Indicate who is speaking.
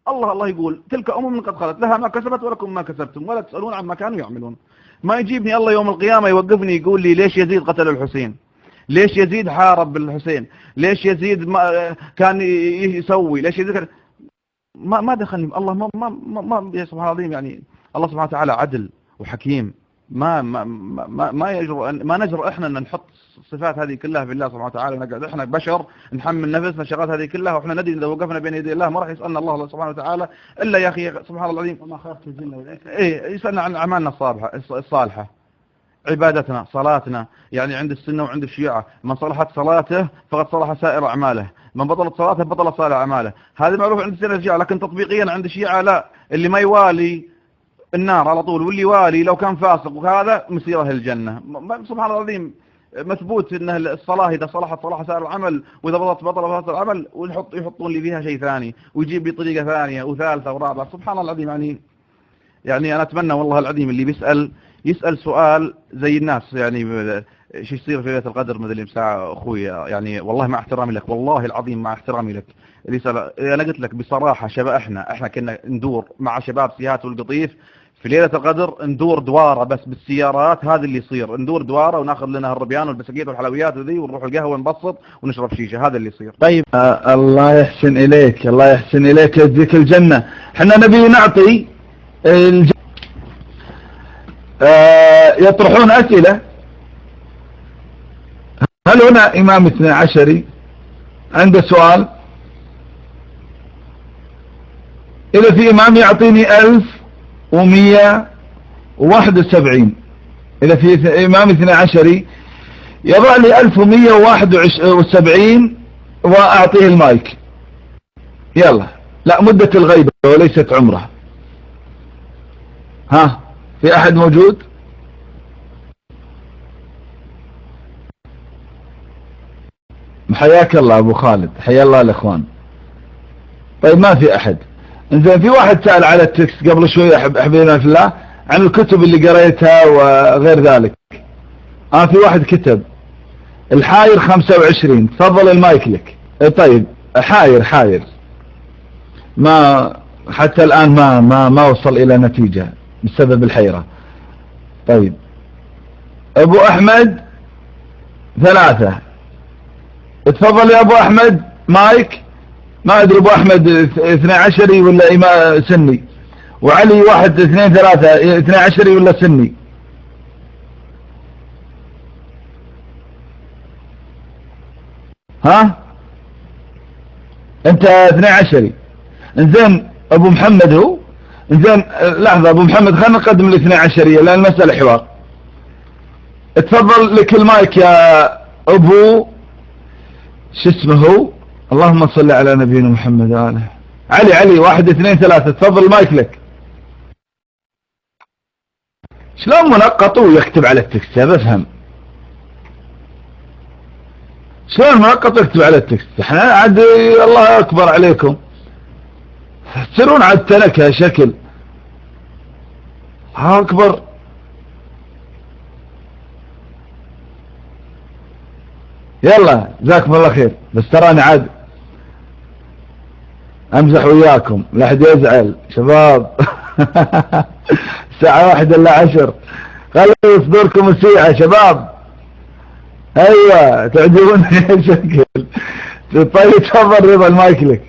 Speaker 1: الله يقول تلك أمم قد خلت لها ما كسبت ولكم ما كسبتم ولا تسألون عما كانوا يعملون. ما يجيبني الله يوم القيامة يوقفني يقول لي ليش يزيد قتل الحسين، ليش يزيد حارب بالحسين، ليش يزيد ما كان يسوي، ليش يزيد كان ما دخلني الله. ما يا سبحان الله العظيم، يعني الله سبحانه وتعالى عدل وحكيم. ما يجرؤ ما نجرؤ احنا ان نحط الصفات هذه كلها في الله سبحانه وتعالى، ونقعد احنا بشر نحمل نفسنا الشغلات هذه كلها، واحنا ندري اذا وقفنا بين يدي الله ما راح يسالنا الله سبحانه وتعالى الا يا اخي سبحان الله العظيم وما خافت الجن والانس. ايه يسالنا عن اعمالنا الصالحه، عبادتنا، صلاتنا. يعني عند السنه وعند الشيعه من صلحت صلاته فقد صلح سائر اعماله، من بطلت صلاته بطل سائر اعماله. هذا معروف عند السنه والشيعه، لكن تطبيقيا عند الشيعه لا، اللي ما يوالي النار على طول، واللي والي لو كان فاسق وهذا مسيره الجنة. سبحان الله العظيم مثبوت ان الصلاة اذا صلحت صلاح سائر العمل، واذا بطل سائر العمل، يحطون لي فيها شيء ثاني ويجيب لي طريقة ثانية وثالثة ورابعة. سبحان الله العظيم. يعني انا اتمنى والله العظيم اللي يسأل سؤال زي الناس، يعني شو يصير في ليلة القدر مثل مساء اخوي، يعني والله مع احترامي لك، والله العظيم مع احترامي لك، انا قلت لك بصراحة شباب احنا كنا ندور مع شباب سيهات والقطيف في ليلة القدر، ندور دوارة بس بالسيارات. هذا اللي يصير، ندور دوارة وناخذ لنا الربيان والبسكيت والحلويات وذي، ونروح القهوة نبسط ونشرب شيشة. هذا اللي يصير.
Speaker 2: طيب الله يحسن إليك، الله يحسن إليك، يجزيك الجنة. احنا نبي نعطي يطرحون أسئلة. هل هنا إمام 12 عنده سؤال؟ إذا في إمام يعطيني 1171. إذا في إمام 12 يضع لي 1171 وأعطيه المايك. يلا، لا مدة الغيبة وليست عمره. ها، في أحد موجود؟ حياك الله أبو خالد، حيا الله الإخوان. طيب ما في أحد. إنزين، في واحد سأل على التكست قبل شوية حبيبنا في الله عن الكتب اللي قريتها وغير ذلك. في واحد كتب الحاير 25. تفضل المايك لك. طيب حاير ما حتى الآن ما وصل إلى نتيجة بسبب الحيرة. طيب أبو أحمد 3. تفضل يا أبو أحمد مايك. ما أدري أبو أحمد 12 ولا إمام سني، وعلي 1 2 3 12 ولا سني؟ ها أنت 12. إنزين أبو محمد هو. إنزين لحظة أبو محمد، خلنا نقدم ال12 لأن المسألة حوار. تفضل لك المايك يا أبو شو اسمه هو، اللهم صل على نبينا محمد وآله. علي 1 2 3. تفضل المايك لك. شلون منقط ويكتب على التكست؟ بفهم شلون منقط ويكتب على التكست. احنا عاد الله اكبر عليكم، تصيرون عاد تنكه شكل. ها اكبر. يلا جزاكم الله خير، بس تراني عاد امزح وياكم لا حد يزعل شباب. الساعة 1 إلا 10. خلوا صدوركم السيعة شباب. ايوه تعجبوني شكل. طيب تفضل رضا المايك لك.